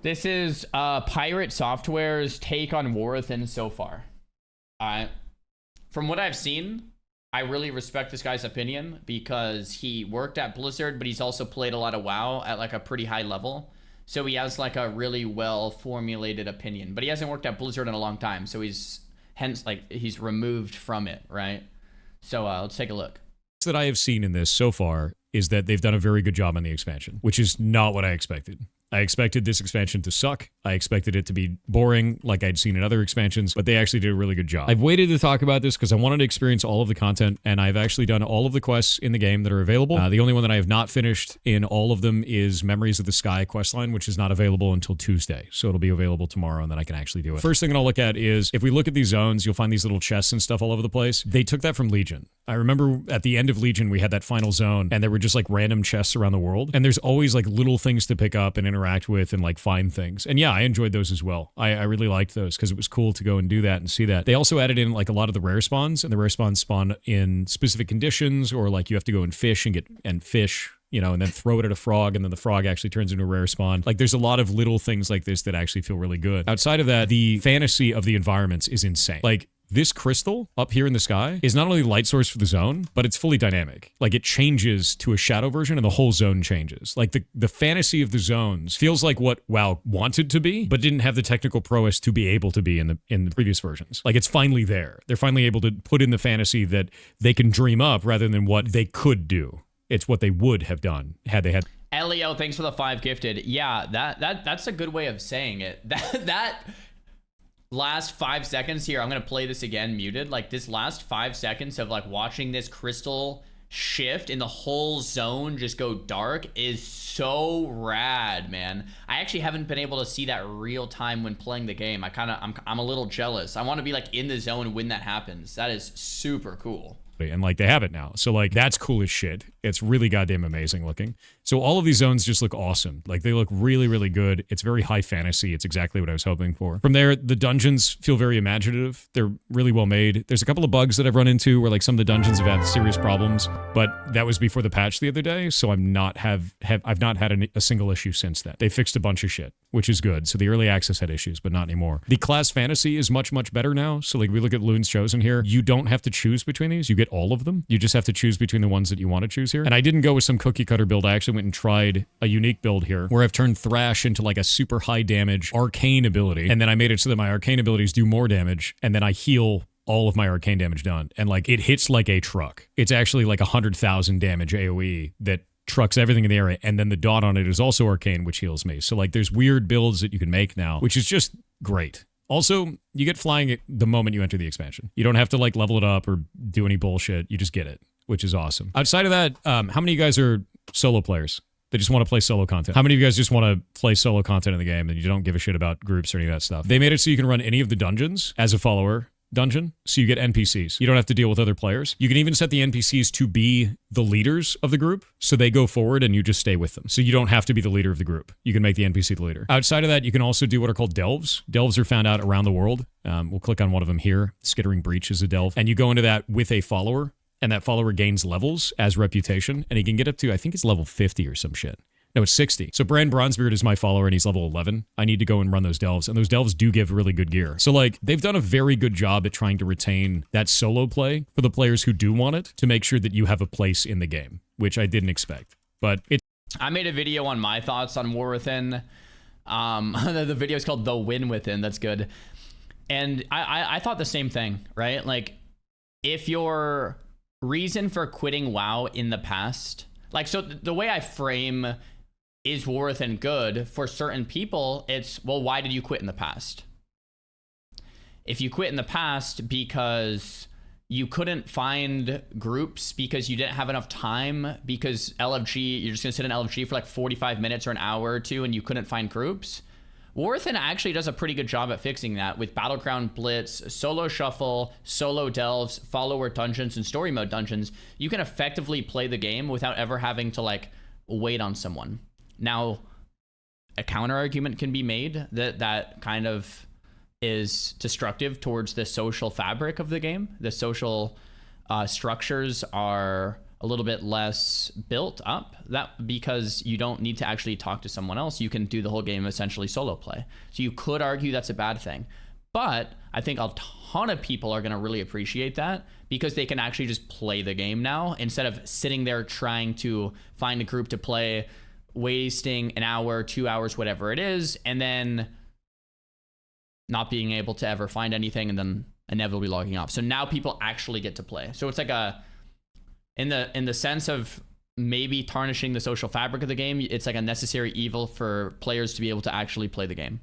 This is PirateSoftwares' take on War Within so far. From what I've seen, I really respect this guy's opinion because he worked at Blizzard, but he's also played a lot of WoW at like a pretty high level. So he has like a really well formulated opinion, but he hasn't worked at Blizzard in a long time. So he's he's removed from it, right? So let's take a look. That I have seen in this so far is that they've done a very good job on the expansion, which is not what I expected. I expected this expansion to suck. I expected it to be boring like I'd seen in other expansions, but they actually did a really good job. I've waited to talk about this because I wanted to experience all of the content, and I've actually done all of the quests in the game that are available. The only one that I have not finished in all of them is Memories of the Sky questline, which is not available until Tuesday, so it'll be available tomorrow, and then I can actually do it. First thing I'll look at is, if we look at these zones, you'll find these little chests and stuff all over the place. They took that from Legion. I remember at the end of Legion, we had that final zone, and there were just like random chests around the world, and there's always like little things to pick up and interact with and like find things. And yeah, I enjoyed those as well. I really liked those because it was cool to go and do that and see that. They also added in like a lot of the rare spawns, and the rare spawns spawn in specific conditions, or like you have to go and fish and fish, you know, and then throw it at a frog, and then the frog actually turns into a rare spawn. Like, there's a lot of little things like this that actually feel really good. Outside of that, the fantasy of the environments is insane. Like, this crystal up here in the sky is not only light source for the zone, but it's fully dynamic. Like, it changes to a shadow version and the whole zone changes. Like, the fantasy of the zones feels like what WoW wanted to be, but didn't have the technical prowess to be able to be in the previous versions. Like, it's finally there. They're finally able to put in the fantasy that they can dream up rather than what they could do. It's what they would have done had they had. Elio, thanks for the 5 gifted. Yeah, that's a good way of saying it. That last 5 seconds here, I'm gonna play this again muted. Like, this last 5 seconds of like watching this crystal shift and the whole zone just go dark is so rad, man. I actually haven't been able to see that real time when playing the game. I'm a little jealous. I want to be like in the zone when that happens. That is super cool. And like, they have it now, so like, that's cool as shit. It's really goddamn amazing looking. So all of these zones just look awesome. Like, they look really, really good. It's very high fantasy. It's exactly what I was hoping for. From there, the dungeons feel very imaginative. They're really well made. There's a couple of bugs that I've run into where like some of the dungeons have had serious problems, but that was before the patch the other day, so I've not had a single issue since then. They fixed a bunch of shit, which is good. So the early access had issues, but not anymore. The class fantasy is much, much better now. So like, we look at Loon's Chosen here. You don't have to choose between these. You get all of them. You just have to choose between the ones that you want to choose here. And I didn't go with some cookie cutter build. I actually went and tried a unique build here where I've turned Thrash into like a super high damage arcane ability. And then I made it so that my arcane abilities do more damage. And then I heal all of my arcane damage done. And like, it hits like a truck. It's actually like 100,000 damage AoE that trucks everything in the area, and then the dot on it is also arcane, which heals me. So like, there's weird builds that you can make now, which is just great. Also, you get flying the moment you enter the expansion. You don't have to like level it up or do any bullshit. You just get it, which is awesome. Outside of that, how many of you guys are solo players? They just want to play solo content. How many of you guys just want to play solo content in the game and you don't give a shit about groups or any of that stuff? They made it so you can run any of the dungeons as a follower dungeon, so you get NPCs. You don't have to deal with other players. You can even set the NPCs to be the leaders of the group, so they go forward and you just stay with them. So you don't have to be the leader of the group. You can make the NPC the leader. Outside of that, you can also do what are called delves. Delves are found out around the world. We'll click on one of them here. Skittering Breach is a delve. And you go into that with a follower, and that follower gains levels as reputation, and he can get up to, I think it's level 50 or some shit. No, it's 60. So Brand Bronzebeard is my follower, and he's level 11. I need to go and run those delves, and those delves do give really good gear. So like, they've done a very good job at trying to retain that solo play for the players who do want it, to make sure that you have a place in the game, which I didn't expect. But it's... I made a video on my thoughts on War Within. The video is called The Win Within. That's good. And I thought the same thing, right? Like, if your reason for quitting WoW in the past, like, so the way I frame is War Within good for certain people, it's, well, why did you quit in the past? If you quit in the past because you couldn't find groups, because you didn't have enough time, because LFG, you're just gonna sit in LFG for like 45 minutes or an hour or two and you couldn't find groups, War Within actually does a pretty good job at fixing that with Battleground Blitz, Solo Shuffle, Solo Delves, Follower Dungeons, and Story Mode Dungeons. You can effectively play the game without ever having to like wait on someone. Now, a counter argument can be made that kind of is destructive towards the social fabric of the game. The social structures are a little bit less built up, that because you don't need to actually talk to someone else. You can do the whole game essentially solo play. So you could argue that's a bad thing. But I think a ton of people are going to really appreciate that because they can actually just play the game now instead of sitting there trying to find a group to play, wasting an hour, 2 hours, whatever it is, and then not being able to ever find anything and then inevitably logging off. So now people actually get to play. So it's like in the sense of maybe tarnishing the social fabric of the game, it's like a necessary evil for players to be able to actually play the game.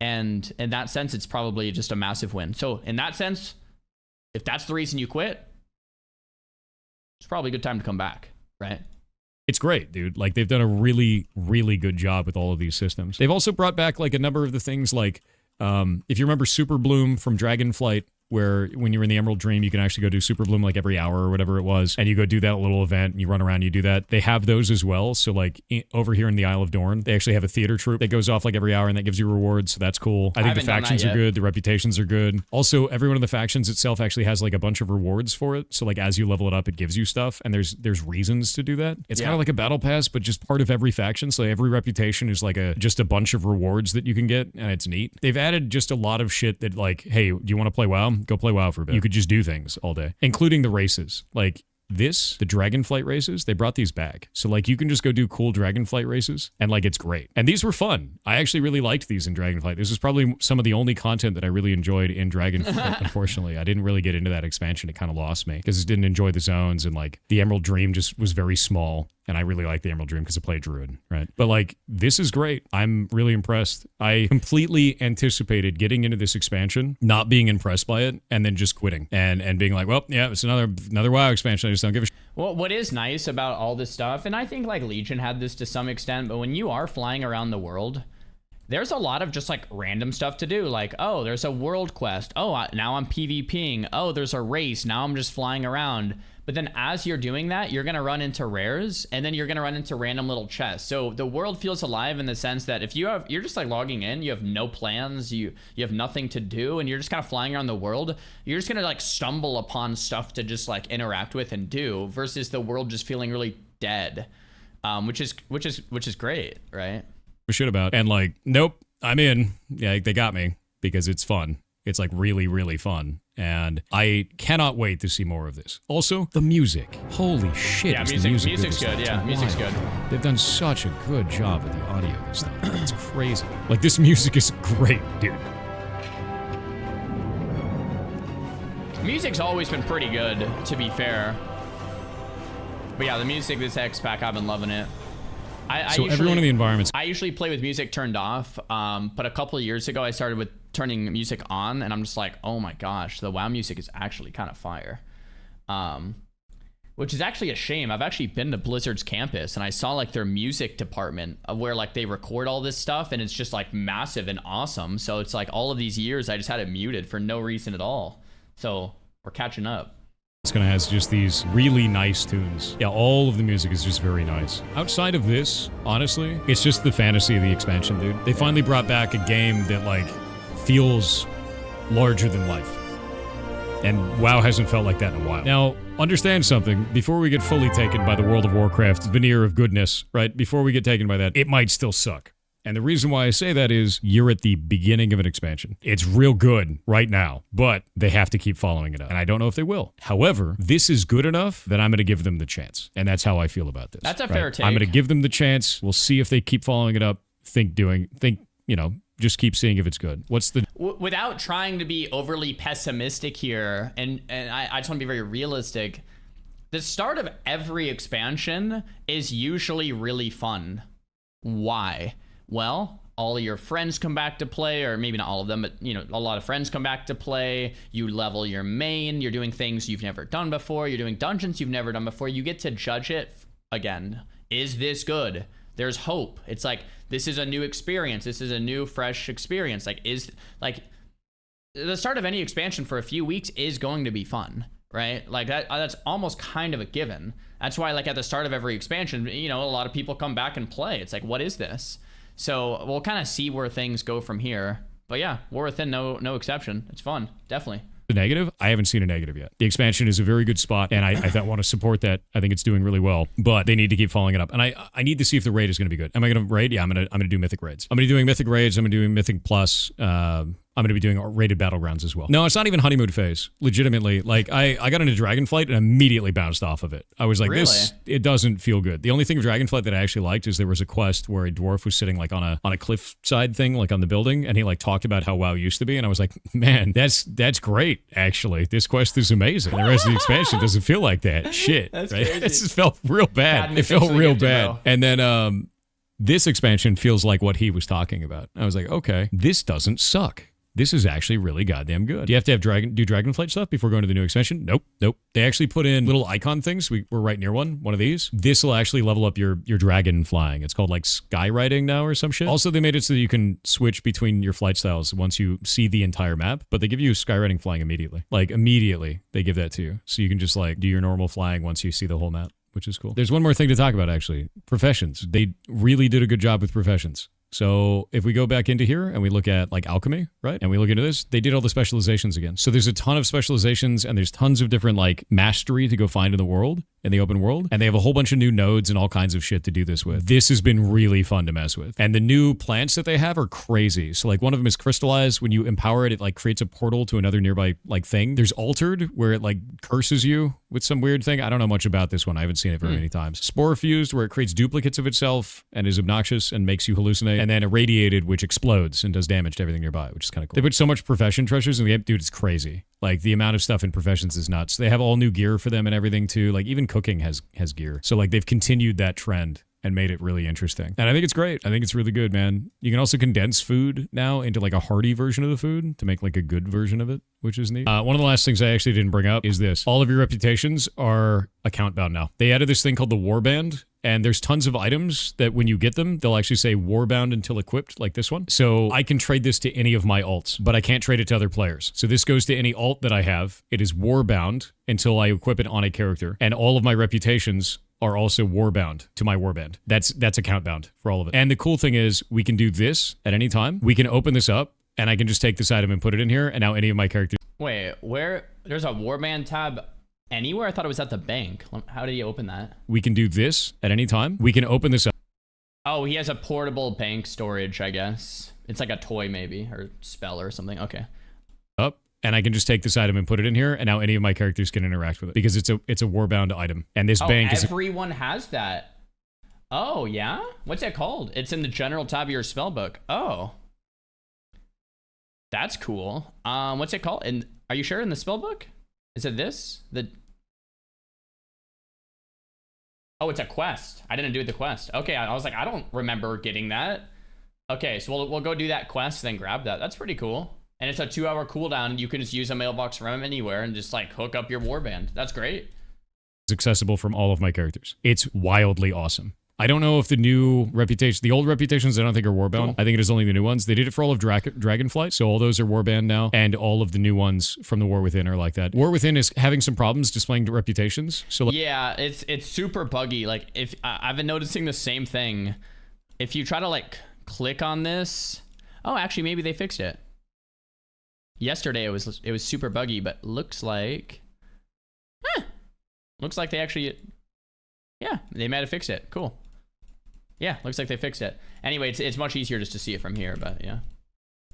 And in that sense, it's probably just a massive win. So in that sense, if that's the reason you quit, it's probably a good time to come back, right? It's great, dude. Like, they've done a really, really good job with all of these systems. They've also brought back, like, a number of the things, like, if you remember Super Bloom from Dragonflight, where when you're in the Emerald Dream, you can actually go do Super Bloom like every hour or whatever it was, and you go do that little event, and you run around and you do that. They have those as well. So like over here in the Isle of Dorn, they actually have a theater troupe that goes off like every hour, and that gives you rewards, so that's cool. I think the factions are good, the reputations are good. Also, every one of the factions itself actually has like a bunch of rewards for it. So like as you level it up, it gives you stuff, and there's reasons to do that. It's kind of like a battle pass, but just part of every faction. So every reputation is like just a bunch of rewards that you can get, and it's neat. They've added just a lot of shit that like, hey, do you want to play WoW? Go play WoW for a bit. You could just do things all day, including the races. Like the Dragonflight races, they brought these back. So like you can just go do cool Dragonflight races, and like it's great. And these were fun. I actually really liked these in Dragonflight. This was probably some of the only content that I really enjoyed in Dragonflight. Unfortunately, I didn't really get into that expansion. It kind of lost me because I didn't enjoy the zones, and like the Emerald Dream just was very small. And I really like the Emerald Dream because I play Druid, right? But like, this is great. I'm really impressed. I completely anticipated getting into this expansion, not being impressed by it, and then just quitting and being like, well, yeah, it's another WoW expansion. I just don't give a shit. Well, what is nice about all this stuff, and I think like Legion had this to some extent, but when you are flying around the world, there's a lot of just like random stuff to do. Like, oh, there's a world quest. Oh, now I'm PvPing. Oh, there's a race. Now I'm just flying around. But then as you're doing that, you're going to run into rares, and then you're going to run into random little chests. So the world feels alive in the sense that if you're just like logging in, you have no plans, you have nothing to do, and you're just kind of flying around the world, you're just going to like stumble upon stuff to just like interact with and do, versus the world just feeling really dead, which is great, right? Shit about. And like, nope, I'm in. Yeah, they got me because it's fun. It's like really, really fun. And I cannot wait to see more of this. Also, the music. Holy shit. Yeah, music's good. Yeah, music's good. They've done such a good job with the audio this time. It's crazy. Like, this music is great, dude. Music's always been pretty good, to be fair. But yeah, the music this X pack, I've been loving it. Every one of the environments. I usually play with music turned off, but a couple of years ago I started with turning music on, and I'm just like, oh my gosh, the WoW music is actually kind of fire. Which is actually a shame. I've actually been to Blizzard's campus, and I saw like their music department where like they record all this stuff, and it's just like massive and awesome. So it's like all of these years I just had it muted for no reason at all. So we're catching up. It's gonna has just these really nice tunes. Yeah, all of the music is just very nice. Outside of this, honestly, it's just the fantasy of the expansion, dude. They finally brought back a game that like feels larger than life. And WoW hasn't felt like that in a while. Now, understand something. Before we get fully taken by the World of Warcraft veneer of goodness, right? Before we get taken by that, it might still suck. And the reason why I say that is you're at the beginning of an expansion. It's real good right now, but they have to keep following it up. And I don't know if they will. However, this is good enough that I'm going to give them the chance. And that's how I feel about this. That's a fair take. I'm going to give them the chance. We'll see if they keep following it up. Just keep seeing if it's good. Without trying to be overly pessimistic here, and I just want to be very realistic, the start of every expansion is usually really fun. Why? Well, all of your friends come back to play, or maybe not all of them, but a lot of friends come back to play. You level your main, you're doing things you've never done before, you're doing dungeons you've never done before. You get to judge it again. Is this good? There's hope. It's like, this is a new experience. This is a new, fresh experience. The start of any expansion for a few weeks is going to be fun, right? Like that's almost kind of a given. That's why like at the start of every expansion, a lot of people come back and play. It's like, what is this? So we'll kind of see where things go from here. But yeah, War Within, no exception. It's fun, definitely. The negative? I haven't seen a negative yet. The expansion is a very good spot, and I want to support that. I think it's doing really well, but they need to keep following it up. And I need to see if the raid is going to be good. Am I going to raid? Yeah, I'm gonna do mythic raids. I'm gonna be doing mythic raids. I'm gonna be doing mythic plus. I'm going to be doing rated battlegrounds as well. No, it's not even honeymoon phase. Legitimately, like I got into Dragonflight and immediately bounced off of it. I was like, it doesn't feel good. The only thing of Dragonflight that I actually liked is there was a quest where a dwarf was sitting like on a cliff side thing, like on the building, and he like talked about how WoW used to be, and I was like, man, that's great. Actually, this quest is amazing. The rest of the expansion doesn't feel like that. Shit, that's right? crazy. It just felt real bad. It felt real bad. And then this expansion feels like what he was talking about. I was like, okay, this doesn't suck. This is actually really goddamn good. Do you have to have do Dragonflight stuff before going to the new expansion? Nope. They actually put in little icon things. We're right near one of these. This will actually level up your dragon flying. It's called like skywriting now or some shit. Also, they made it so that you can switch between your flight styles once you see the entire map, but they give you skywriting flying immediately. Like immediately they give that to you. So you can just like do your normal flying once you see the whole map, which is cool. There's one more thing to talk about actually. Professions. They really did a good job with professions. So if we go back into here and we look at like alchemy, right? And we look into this, they did all the specializations again. So there's a ton of specializations and there's tons of different like mastery to go find in the world, in the open world. And they have a whole bunch of new nodes and all kinds of shit to do this with. This has been really fun to mess with. And the new plants that they have are crazy. So like one of them is crystallized. When you empower it, it like creates a portal to another nearby like thing. There's altered where it like curses you with some weird thing. I don't know much about this one. I haven't seen it very many times. Spore fused where it creates duplicates of itself and is obnoxious and makes you hallucinate. And then irradiated, which explodes and does damage to everything nearby, which is kind of cool. They put so much profession treasures in the game. Dude, it's crazy. Like the amount of stuff in professions is nuts. They have all new gear for them and everything too. Like even cooking has gear. So like they've continued that trend and made it really interesting. And I think it's great. I think it's really good, man. You can also condense food now into like a hearty version of the food to make like a good version of it, which is neat. One of the last things I actually didn't bring up is this. All of your reputations are account bound now. They added this thing called the Warband. And there's tons of items that when you get them, they'll actually say warbound until equipped, like this one. So I can trade this to any of my alts, but I can't trade it to other players. So this goes to any alt that I have. It is warbound until I equip it on a character. And all of my reputations are also warbound to my warband. That's account bound for all of it. And the cool thing is we can do this at any time. We can open this up and I can just take this item and put it in here. And now any of my characters. Wait, where? There's a warband tab anywhere? I thought it was at the bank. How did you open that? We can do this at any time. We can open this up. Oh, he has a portable bank storage, I guess. It's like a toy maybe, or spell or something. Okay. Up, and I can just take this item and put it in here, and now any of my characters can interact with it because it's a warbound item. And this bank is everyone has that. Oh, yeah? What's that called? It's in the general tab of your spellbook. Oh. That's cool. What's it called? And are you sure in the spellbook? Is it this? Oh, it's a quest. I didn't do the quest. Okay, I was like, I don't remember getting that. Okay, so we'll go do that quest, then grab that. That's pretty cool. And it's a 2-hour cooldown. You can just use a mailbox from anywhere and just like hook up your warband. That's great. It's accessible from all of my characters. It's wildly awesome. I don't know if the new reputation, the old reputations, I don't think are warbound. Cool. I think it is only the new ones. They did it for all of Dragonflight, so all those are warband now, and all of the new ones from the War Within are like that. War Within is having some problems displaying reputations. So like, yeah, it's super buggy. Like if I've been noticing the same thing. If you try to like click on this, oh, actually maybe they fixed it. Yesterday it was super buggy, but looks like, looks like they actually, yeah, they might have fixed it. Cool. Yeah, looks like they fixed it. Anyway, it's much easier just to see it from here, but yeah.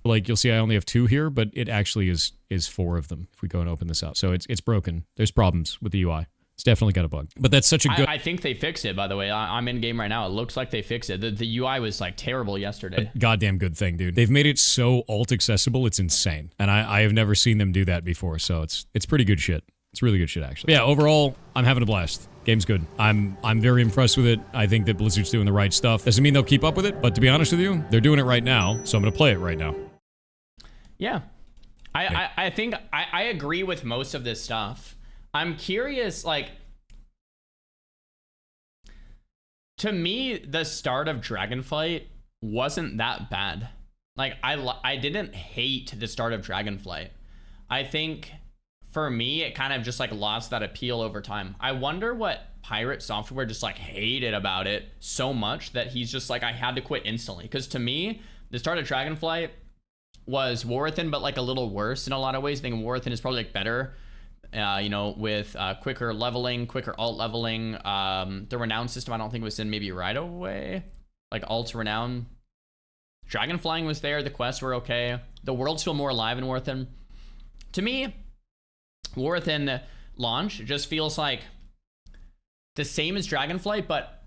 Like you'll see I only have 2 here, but it actually is 4 of them if we go and open this up. So it's broken. There's problems with the UI. It's definitely got a bug. But that's such a good... I think they fixed it, by the way. I'm in game right now. It looks like they fixed it. The UI was like terrible yesterday. A goddamn good thing, dude. They've made it so alt accessible, it's insane. And I have never seen them do that before, so it's pretty good shit. It's really good shit, actually. But yeah, overall, I'm having a blast. Game's good. I'm very impressed with it. I think that Blizzard's doing the right stuff. Doesn't mean they'll keep up with it, but to be honest with you, they're doing it right now, so I'm going to play it right now. Yeah. I think I agree with most of this stuff. I'm curious, like, to me, the start of Dragonflight wasn't that bad. Like, I didn't hate the start of Dragonflight. I think... for me, it kind of just like lost that appeal over time. I wonder what PirateSoftware just like hated about it so much that he's just like, I had to quit instantly. Because to me, the start of Dragonflight was War Within, but like a little worse in a lot of ways. I think War Within is probably like better, you know, with quicker leveling, quicker alt leveling. The renown system I don't think was in maybe right away, like alt renown. Dragon flying was there. The quests were okay. The worlds feel more alive in War Within. To me, War Within launch just feels like the same as Dragonflight, but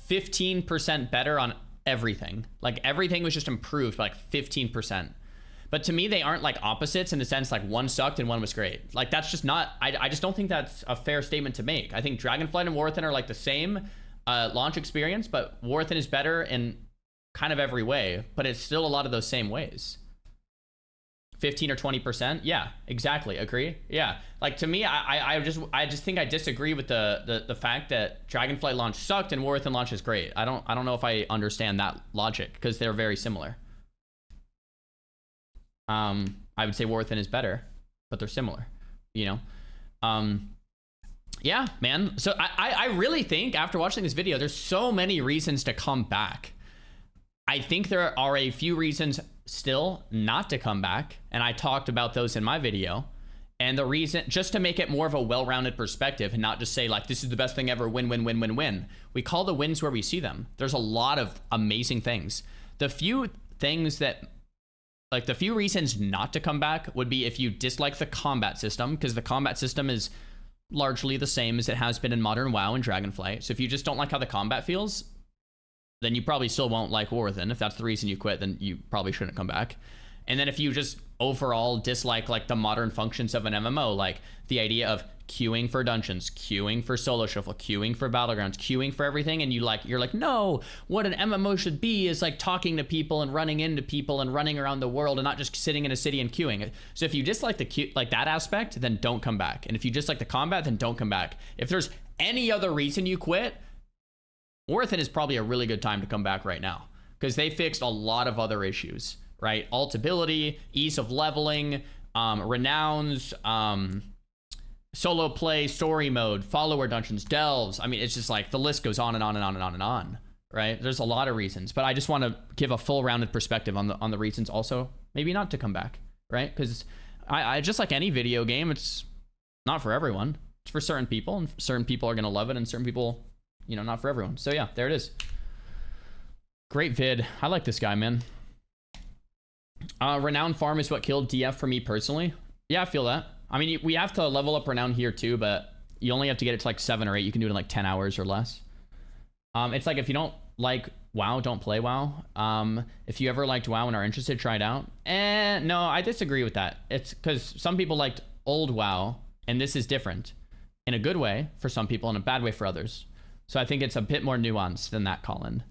15% better on everything. Like everything was just improved by like 15%. But to me, they aren't like opposites in the sense like one sucked and one was great. Like that's just not, I just don't think that's a fair statement to make. I think Dragonflight and War Within are like the same launch experience, but War Within is better in kind of every way, but it's still a lot of those same ways. 15 or 20%. Yeah, exactly. Agree. Yeah. Like to me, I just think I disagree with the fact that Dragonflight launch sucked and War Within launch is great. I don't know if I understand that logic because they're very similar. I would say War Within is better, but they're similar, you know? Yeah, man. So I really think after watching this video, there's so many reasons to come back. I think there are a few reasons still not to come back, and I talked about those in my video. And the reason, just to make it more of a well-rounded perspective and not just say like this is the best thing ever, win win win win win. We call the wins where we see them. There's a lot of amazing things. The few things that, like the few reasons not to come back would be if you dislike the combat system, because the combat system is largely the same as it has been in modern WoW and Dragonflight. So if you just don't like how the combat feels, then you probably still won't like War Within. If that's the reason you quit, then you probably shouldn't come back. And then if you just overall dislike like the modern functions of an MMO, like the idea of queuing for dungeons, queuing for solo shuffle, queuing for battlegrounds, queuing for everything, and you're like, no, what an MMO should be is like talking to people and running into people and running around the world and not just sitting in a city and queuing. So if you dislike the like that aspect, then don't come back. And if you dislike the combat, then don't come back. If there's any other reason you quit, War Within is probably a really good time to come back right now because they fixed a lot of other issues, right? Altability, ease of leveling, renowns, solo play, story mode, follower dungeons, delves. I mean, it's just like the list goes on and on and on and on and on, right? There's a lot of reasons, but I just want to give a full rounded perspective on the reasons also maybe not to come back, right? Because I just like any video game, it's not for everyone. It's for certain people, and certain people are going to love it and certain people, you know, not for everyone. So yeah, there it is. Great vid. I like this guy, man. Renown farm is what killed DF for me personally. Yeah, I feel that. I mean, we have to level up Renown here too, but you only have to get it to like 7 or 8. You can do it in like 10 hours or less. It's like if you don't like WoW, don't play WoW. If you ever liked WoW and are interested, try it out. And no, I disagree with that. It's because some people liked old WoW, and this is different in a good way for some people and a bad way for others. So I think it's a bit more nuanced than that, Colin.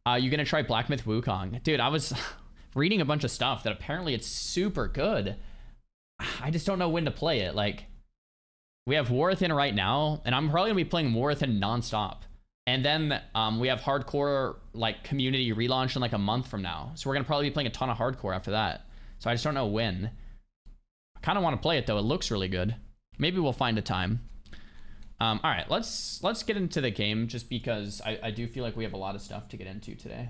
You gonna try Black Myth Wukong? Dude, I was reading a bunch of stuff that apparently it's super good. I just don't know when to play it. Like, we have War Within right now, and I'm probably gonna be playing War Within nonstop. And then we have hardcore like community relaunch in like a month from now. So we're gonna probably be playing a ton of hardcore after that. So I just don't know when. I kind of want to play it though. It looks really good. Maybe we'll find a time. All right, let's get into the game just because I do feel like we have a lot of stuff to get into today.